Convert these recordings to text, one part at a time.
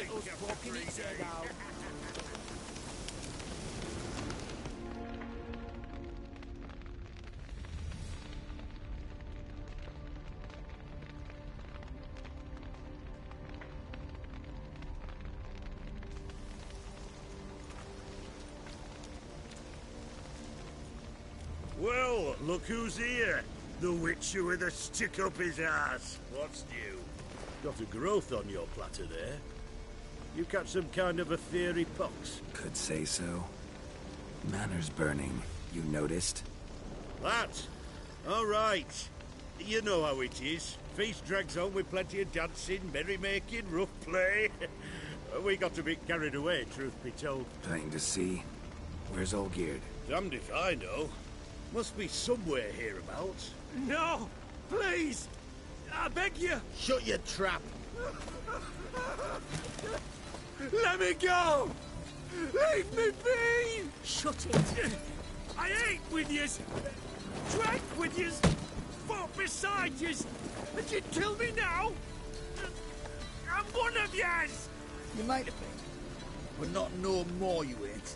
us fucking its head out. Well, look who's here. The Witcher with a stick up his ass. What's new? Got a growth on your platter there. You catch some kind of a theory pox? Could say so. Manners burning, you noticed? That? All right. You know how it is. Feast drags on with plenty of dancing, merrymaking, rough play. We got a bit carried away, truth be told. Plain to see. Where's Olgierd? Damned if I know. Must be somewhere hereabouts. No! Please! I beg you! Shut your trap! Let me go! Leave me be! Shut it! I ate with yous! Drank with yous! Fought beside yous! And you kill me now? I'm one of yous! You might have been, but not no more you ain't.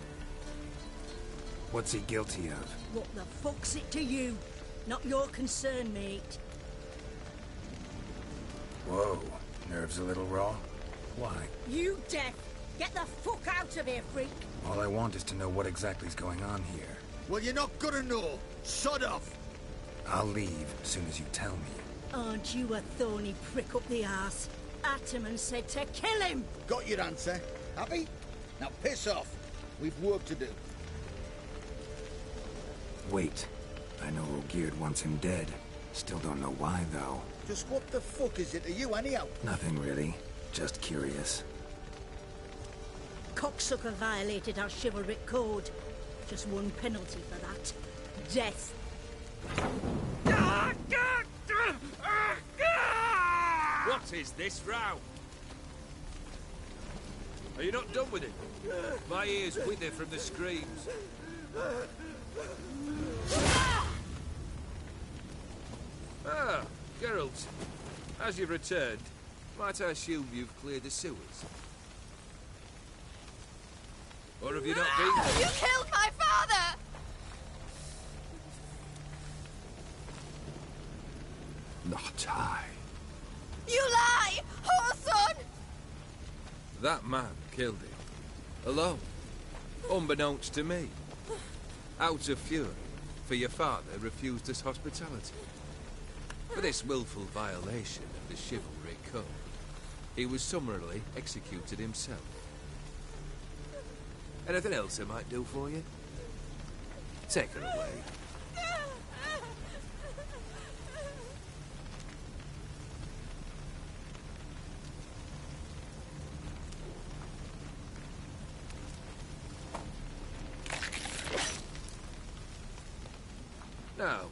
What's he guilty of? What the fuck's it to you? Not your concern, mate. Whoa, nerves a little raw? Why? You deaf! Get the fuck out of here, freak! All I want is to know what exactly is going on here. Well, you're not gonna know. Shut off. I'll leave as soon as you tell me. Aren't you a thorny prick up the arse? Ataman said to kill him! Got your answer. Happy? Now piss off. We've work to do. Wait. I know Olgierd wants him dead. Still don't know why, though. Just what the fuck is it to you, anyhow? Nothing really. Just curious. Cocksucker violated our chivalric code. Just one penalty for that. Death. What is this row? Are you not done with it? My ears wither from the screams. Ah, Geralt. As you've returned, might I assume you've cleared the sewers? Or have you not been there? You killed my father! Not I. You lie! Whoreson! That man killed him. Alone. Unbeknownst to me. Out of fury, for your father refused us hospitality. For this willful violation of the chivalry code, he was summarily executed himself. Anything else I might do for you? Take her away. Now,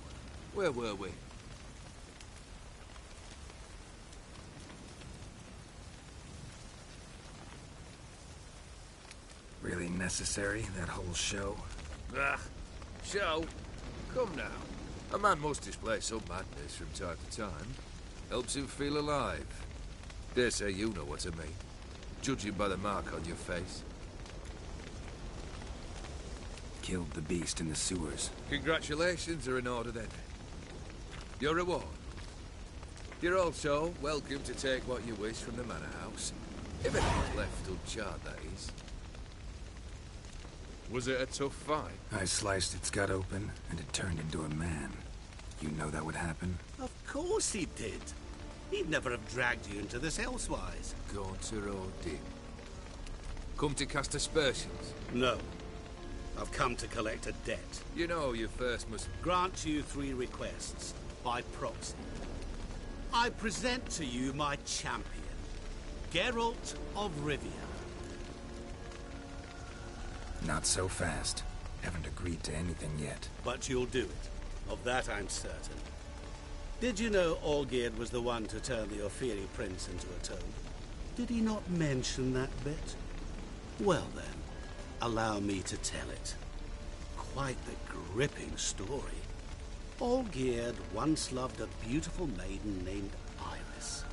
where were we? Really necessary, that whole show? Ah, show? Come now. A man must display some madness from time to time. Helps him feel alive. Dare say you know what I mean. Judging by the mark on your face. Killed the beast in the sewers. Congratulations are in order then. Your reward. You're also welcome to take what you wish from the manor house. If anything's left uncharred, that is. Was it a tough fight? I sliced its gut open, and it turned into a man. You know that would happen? Of course he did. He'd never have dragged you into this elsewise. Gaunter or dim? Come to cast aspersions? No. I've come to collect a debt. You know you first must... Grant you 3 requests, by proxy. I present to you my champion, Geralt of Rivia. Not so fast. Haven't agreed to anything yet. But you'll do it. Of that I'm certain. Did you know Olgierd was the one to turn the Ophiri prince into a toad? Did he not mention that bit? Well then, allow me to tell it. Quite the gripping story. Olgierd once loved a beautiful maiden named Iris.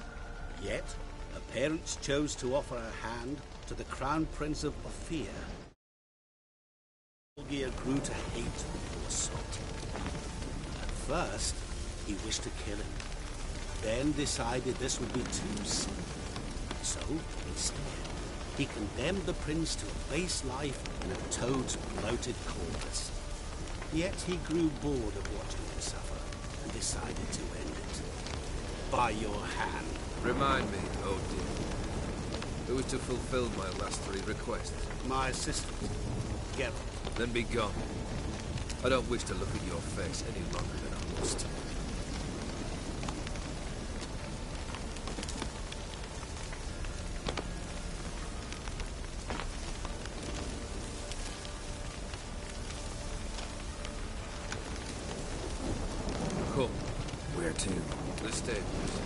Yet, Her parents chose to offer her hand to the Crown Prince of Ophir. Olgierd grew to hate the poor sot. At first, he wished to kill him, then decided this would be too simple. So, instead, he condemned the prince to a base life in a toad's bloated corpus. Yet he grew bored of watching him suffer and decided to end it. By your hand. Remind me, oh dear. Who was to fulfill my last 3 requests? My assistant, Geralt. Then be gone. I don't wish to look at your face any longer than I must. Come. Where to? The stables.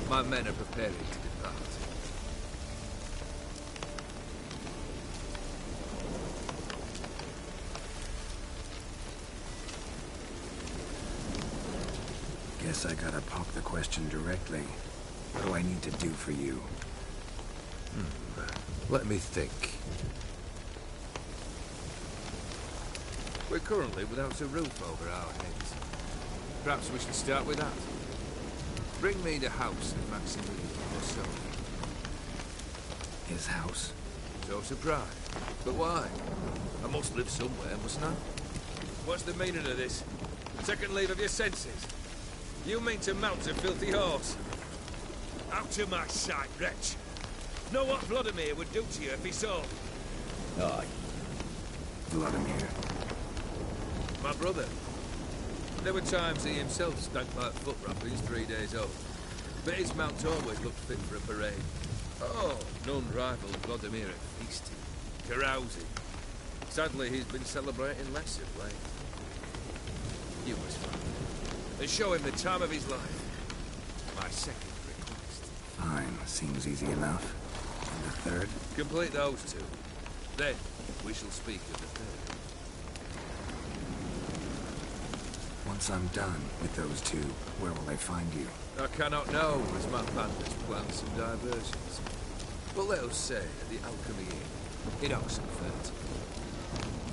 My men are preparing to depart. Guess I gotta pop the question directly. What do I need to do for you? Let me think. We're currently without a roof over our heads. Perhaps we should start with that. Bring me the house of Maximilian or so. His house? So surprised. But why? I must live somewhere, mustn't I? What's the meaning of this? Second leave of your senses? You mean to mount a filthy horse? Out of my sight, wretch! Know what Vladimir would do to you if he saw? Aye. Vladimir. My brother. There were times he himself stank like foot wrappings 3 days old. But his mount always looked fit for a parade. Oh, none rivaled Vladimir at feasting, carousing. Sadly, he's been celebrating less of late. You must find him and show him the time of his life. My second request. Fine. Seems easy enough. And the third? Complete those 2. Then, we shall speak of the third. Once I'm done with those 2, where will I find you? I cannot know, as my bandits plan some diversions. But let us say at the Alchemy Inn, in Oxenfurt.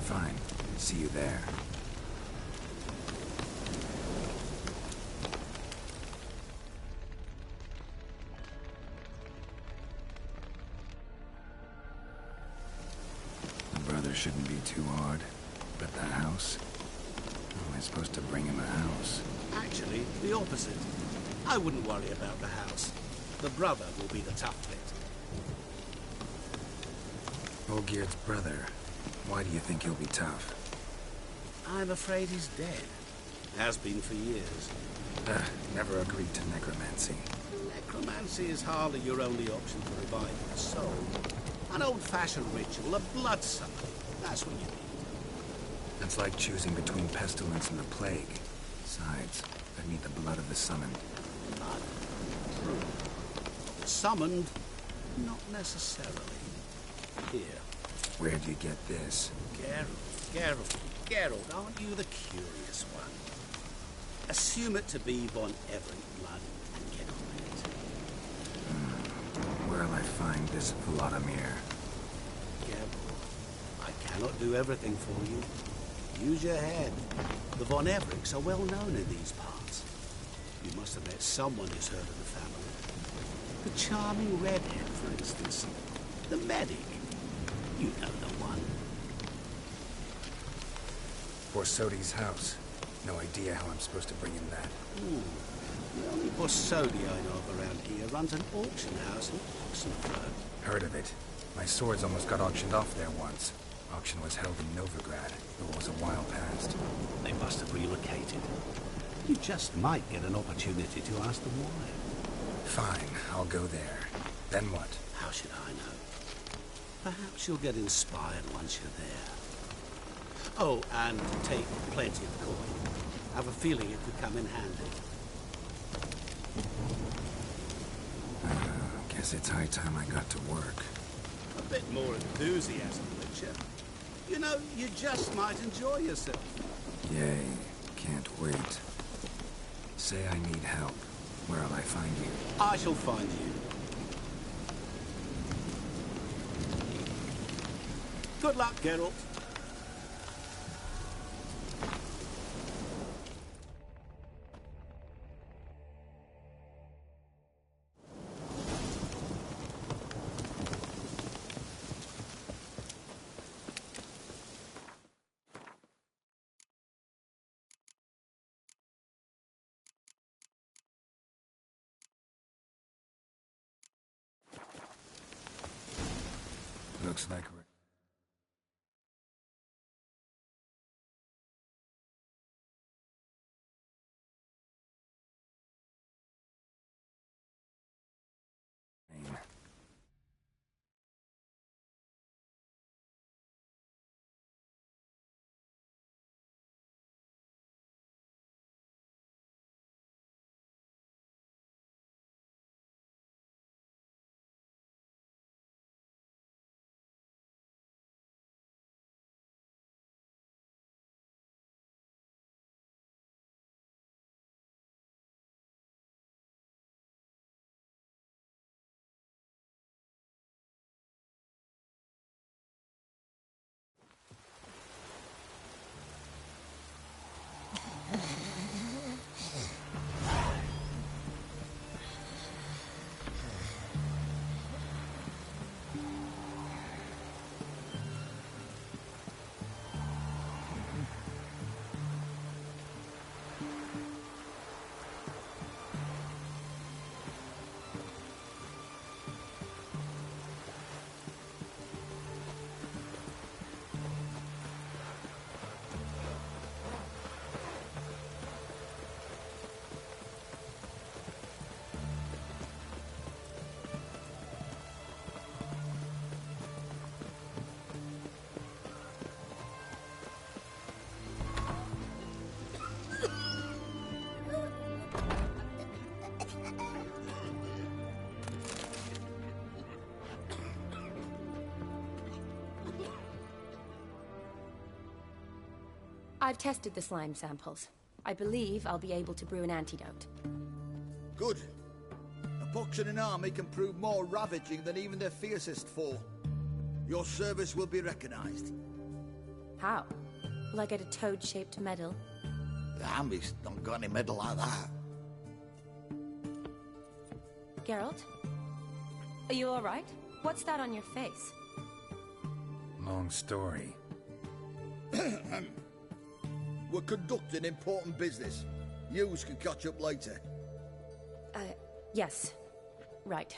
Fine. See you there. The brother shouldn't be too hard. But the house? How am I supposed to bring him a house? Actually, the opposite. I wouldn't worry about the house. The brother will be the tough bit. Olgierd's brother. Why do you think he'll be tough? I'm afraid he's dead. Has been for years. Never agreed to necromancy. Necromancy is hardly your only option for reviving the soul. An old-fashioned ritual, a blood suck. That's what you need. That's like choosing between pestilence and the plague. Besides, I need the blood of the summoned. Blood. True. Summoned? Not necessarily. Here. Where'd you get this? Geralt, aren't you the curious one? Assume it to be von Everett blood and get on it. Where'll I find this Vladimir? Geralt, I cannot do everything for you. Use your head. The von Evericks are well known in these parts. You must have met someone who's heard of the family. The charming redhead, for instance. The medic. You know the one. Borsodi's house. No idea how I'm supposed to bring him that. The only Borsodi I know of around here runs an auction house in Oxenfurt. Heard of it. My swords almost got auctioned off there once. Auction was held in Novigrad, though it was a while past. They must have relocated. You just might get an opportunity to ask them why. Fine, I'll go there. Then what? How should I know? Perhaps you'll get inspired once you're there. Oh, and take plenty of coin. I have a feeling it could come in handy. Guess it's high time I got to work. A bit more enthusiasm, Witcher. You know, you just might enjoy yourself. Yay, can't wait. Say I need help. Where'll I find you? I shall find you. Good luck, Geralt. Looks like we're... I've tested the slime samples. I believe I'll be able to brew an antidote. Good. A pox in an army can prove more ravaging than even their fiercest foe. Your service will be recognized. How? Will I get a toad-shaped medal? The army's not got any medal like that. Geralt? Are you alright? What's that on your face? Long story. We're conducting important business. Yous can catch up later. Yes. Right.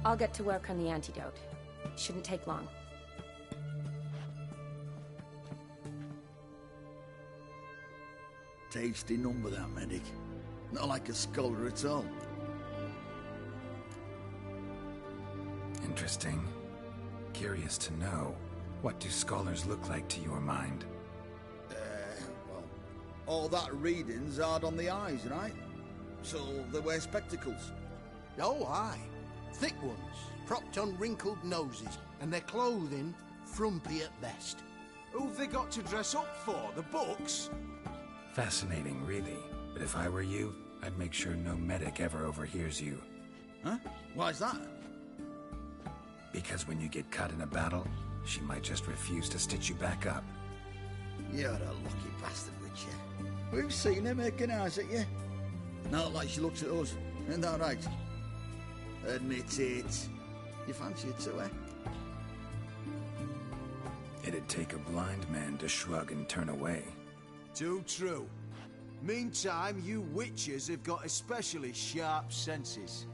I'll get to work on the antidote. Shouldn't take long. Tasty number, that medic. Not like a scholar at all. Interesting. Curious to know, what do scholars look like to your mind? Well, all that reading's hard on the eyes, right? So they wear spectacles. Oh, aye. Thick ones, propped on wrinkled noses, and their clothing frumpy at best. Who've they got to dress up for? The books? Fascinating, really. But if I were you, I'd make sure no medic ever overhears you. Huh? Why's that? Because when you get caught in a battle, she might just refuse to stitch you back up. You're a lucky bastard, Witcher. We've seen her making eyes at you. Not like she looks at us. Isn't that right? Admit it. You fancy it to her? It'd take a blind man to shrug and turn away. Too true. Meantime, you witches have got especially sharp senses.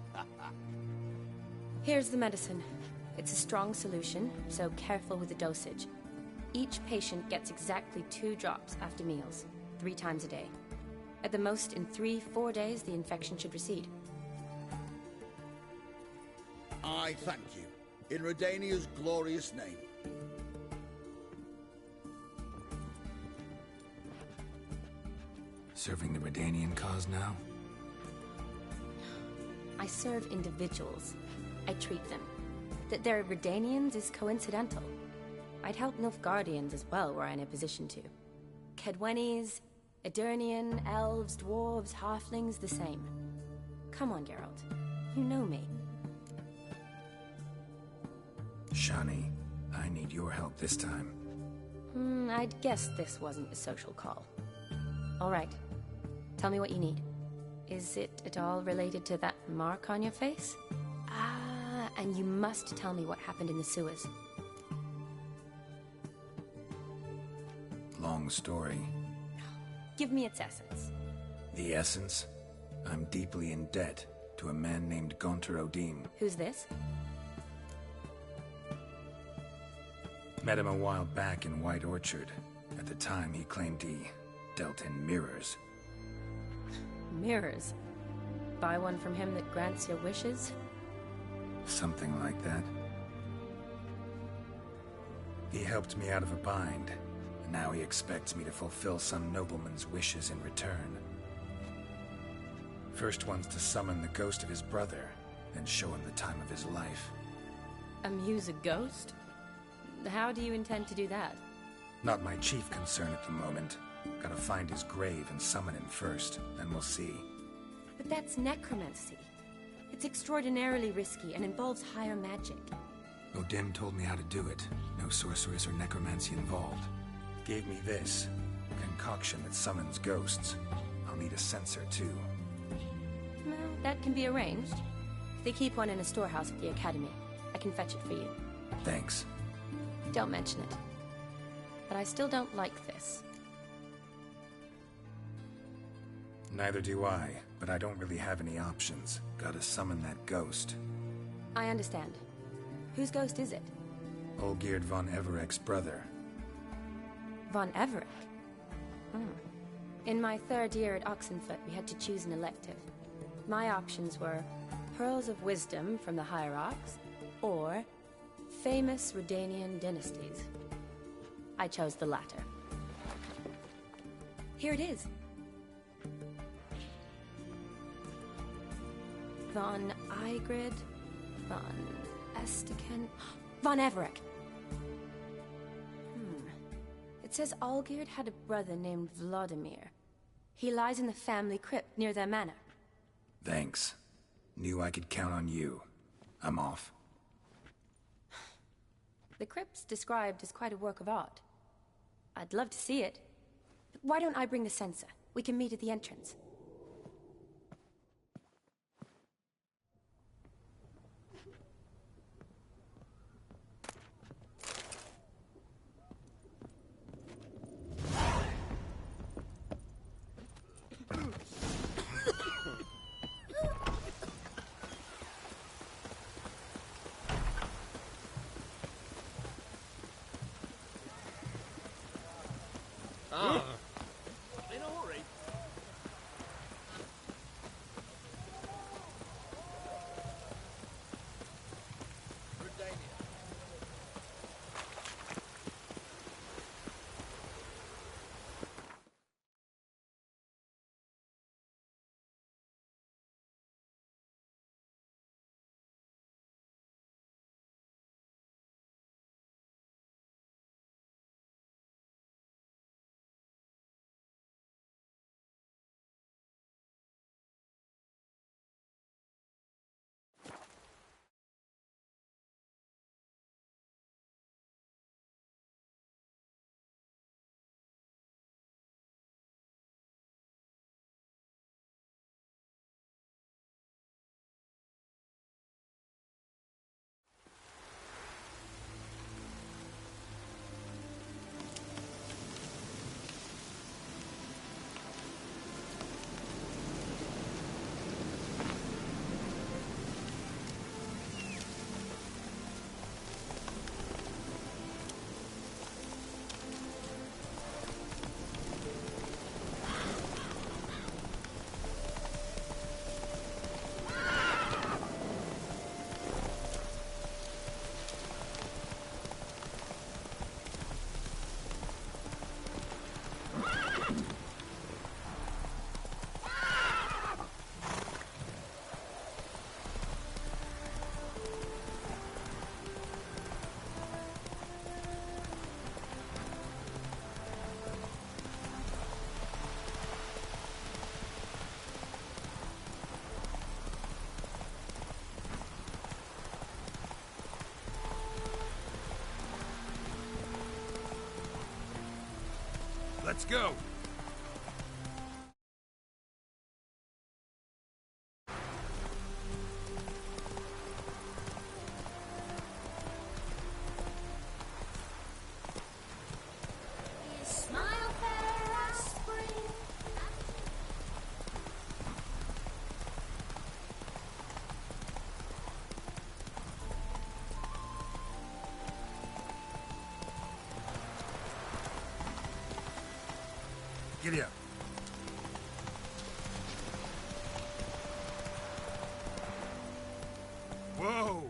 Here's the medicine. It's a strong solution, so careful with the dosage. Each patient gets exactly 2 drops after meals, 3 times a day. At the most, in 3-4 days, the infection should recede. I thank you. In Redania's glorious name. Serving the Redanian cause now? I serve individuals. I treat them. That they're Redanians is coincidental. I'd help Nilfgaardians as well were I in a position to. Kedwenis, Edirnian, elves, dwarves, halflings, the same. Come on, Geralt. You know me. Shani, I need your help this time. I'd guess this wasn't a social call. All right. Tell me what you need. Is it at all related to that mark on your face? Ah, and you must tell me what happened in the sewers. Long story. Give me its essence. The essence? I'm deeply in debt to a man named Gaunter Odin. Who's this? Met him a while back in White Orchard. At the time, he claimed he dealt in mirrors. Mirrors? Buy one from him that grants your wishes? Something like that. He helped me out of a bind, and now he expects me to fulfill some nobleman's wishes in return. First one's to summon the ghost of his brother, then show him the time of his life. Amuse a ghost? How do you intend to do that? Not my chief concern at the moment. Gotta find his grave and summon him first, then we'll see. But that's necromancy. It's extraordinarily risky and involves higher magic. Odin told me how to do it. No sorceress or necromancy involved. Gave me this. A concoction that summons ghosts. I'll need a censer, too. Well, that can be arranged. They keep one in a storehouse at the academy. I can fetch it for you. Thanks. Don't mention it. But I still don't like this. Neither do I, but I don't really have any options. Gotta summon that ghost. I understand. Whose ghost is it? Olgierd von Everek's brother. Von Everek? In my third year at Oxenfoot, we had to choose an elective. My options were Pearls of Wisdom from the Hierarchs, or famous Redanian dynasties. I chose the latter. Here it is. Von Igrid, Von Estiken, Von Everek. It says Olgierd had a brother named Vladimir. He lies in the family crypt near their manor. Thanks. Knew I could count on you. I'm off. The crypt's described as quite a work of art. I'd love to see it. But why don't I bring the censer? We can meet at the entrance. Let's go! Giddy up. Whoa!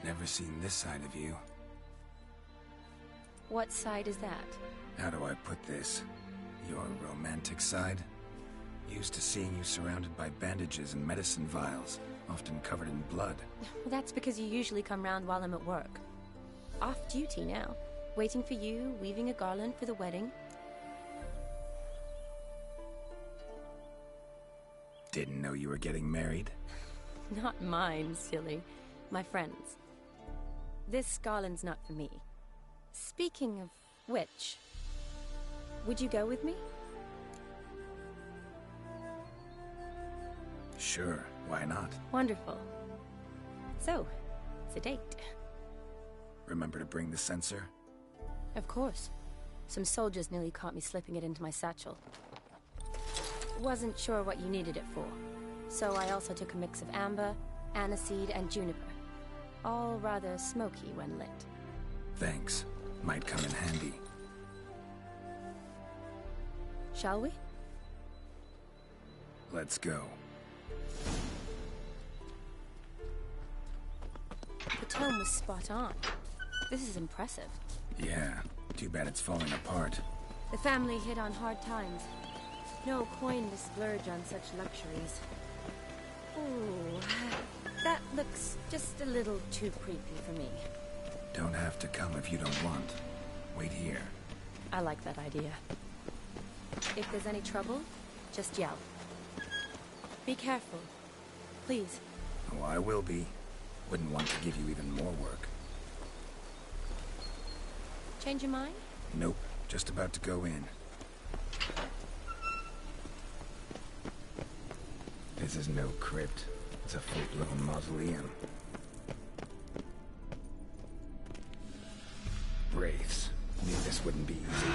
Never seen this side of you. What side is that? How do I put this? Your romantic side? Used to seeing you surrounded by bandages and medicine vials, often covered in blood. Well, that's because you usually come round while I'm at work. Off duty now. Waiting for you, weaving a garland for the wedding. Didn't know you were getting married? Not mine, silly. My friend's. This garland's not for me. Speaking of which, would you go with me? Sure, why not? Wonderful. So, it's a date. Remember to bring the sensor? Of course. Some soldiers nearly caught me slipping it into my satchel. Wasn't sure what you needed it for, so I also took a mix of amber, aniseed, and juniper. All rather smoky when lit. Thanks. Might come in handy. Shall we? Let's go. The tone was spot on. This is impressive. Yeah, too bad it's falling apart. The family hit on hard times. No coin to splurge on such luxuries. Ooh, that looks just a little too creepy for me. Don't have to come if you don't want. Wait here. I like that idea. If there's any trouble, just yell. Be careful. Please. Oh, I will be. Wouldn't want to give you even more work. Change your mind? Nope. Just about to go in. This is no crypt. It's a full-blown mausoleum. Wraiths. Knew this wouldn't be easy.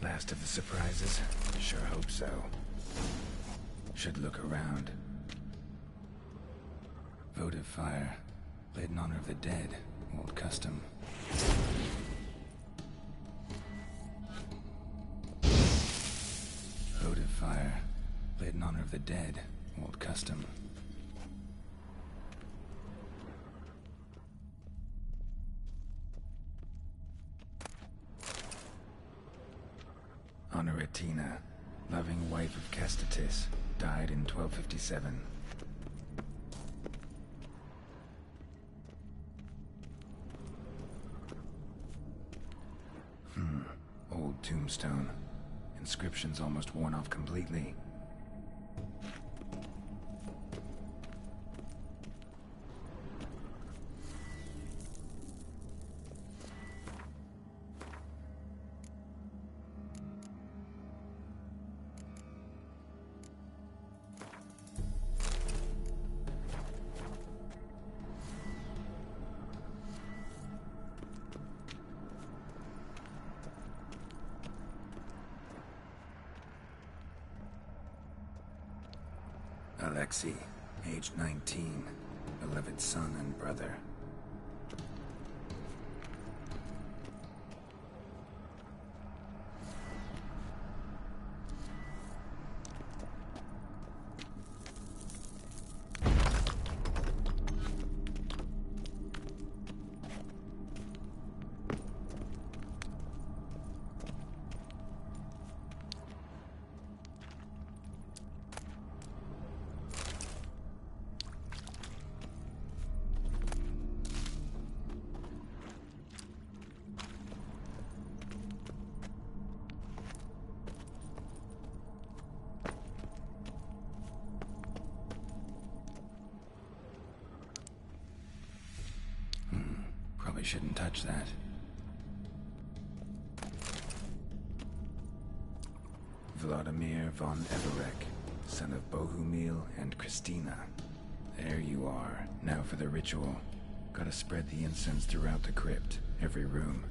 Last of the surprises? Sure hope so. Should look around. Votive fire. Lit in honor of the dead. Old custom. Votive fire. Lit in honor of the dead. Old custom. Martina, loving wife of Kestatis, died in 1257. Old tombstone. Inscription's almost worn off completely. Alexei, age 19, beloved son and brother. Probably shouldn't touch that. Vladimir von Everek, son of Bohumil and Christina. There you are. Now for the ritual. Gotta spread the incense throughout the crypt, every room.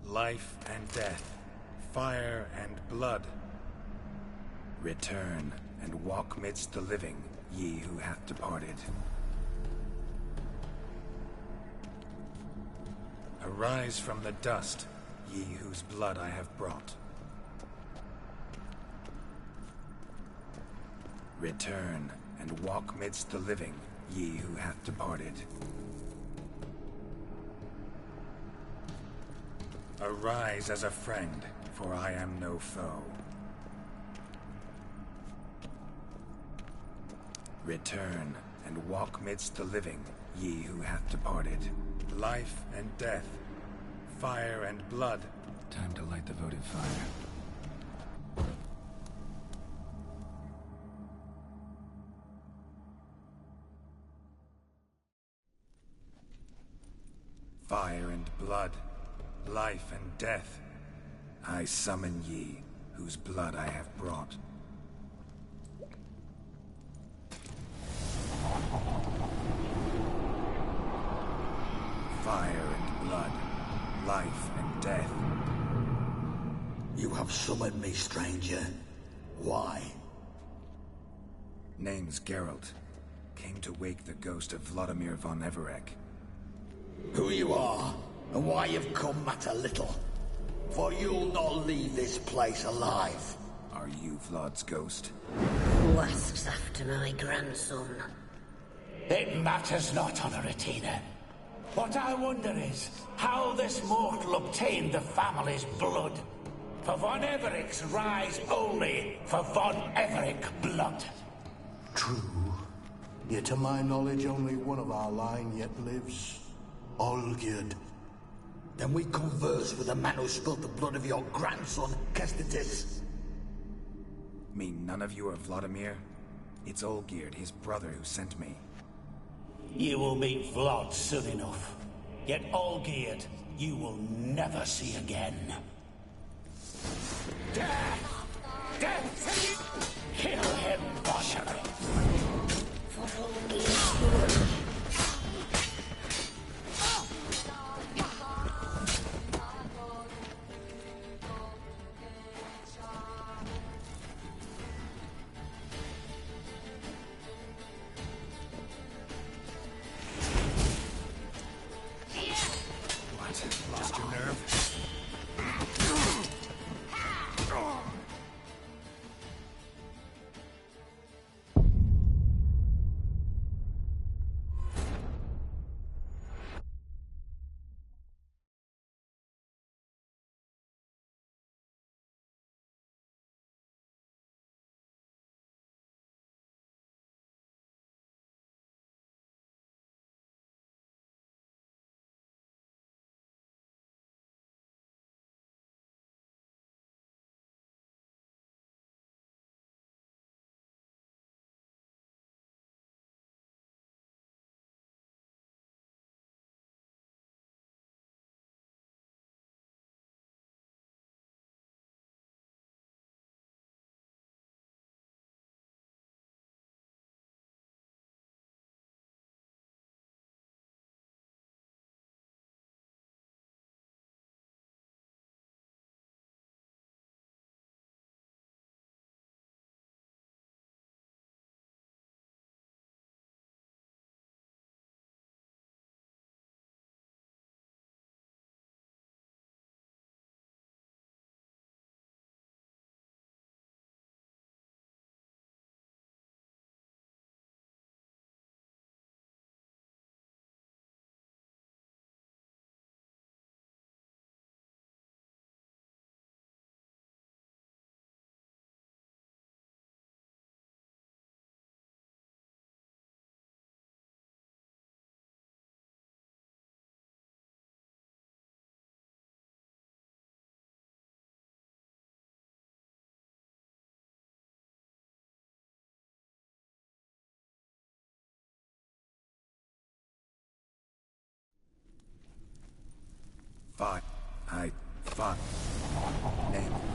Life and death, fire and blood. Return and walk midst the living, ye who hath departed. Arise from the dust, ye whose blood I have brought. Return and walk midst the living, ye who hath departed. Arise as a friend, for I am no foe. Return and walk midst the living, ye who hath departed. Life and death, fire and blood. Time to light the votive fire. Fire and blood. Life and death, I summon ye, whose blood I have brought. Fire and blood, life and death. You have summoned me, stranger. Why? Name's Geralt. Came to wake the ghost of Vladimir von Everek. Who you are, and why you've come matter little. For you'll not leave this place alive. Are you Vlad's ghost? Who asks after my grandson? It matters not, Honoratina. What I wonder is how this mortal obtained the family's blood. For von Everek's rise only for von Everek blood. True. Yet to my knowledge, only one of our line yet lives. Olgierd. Then we converse with the man who spilled the blood of your grandson, Kestatis. Mean none of you are Vladimir? It's Olgierd, his brother, who sent me. You will meet Vlad soon enough. Yet Olgierd, you will never see again. Death! Death! Kill him, Vasher! For Olgierd's Fuck. Name.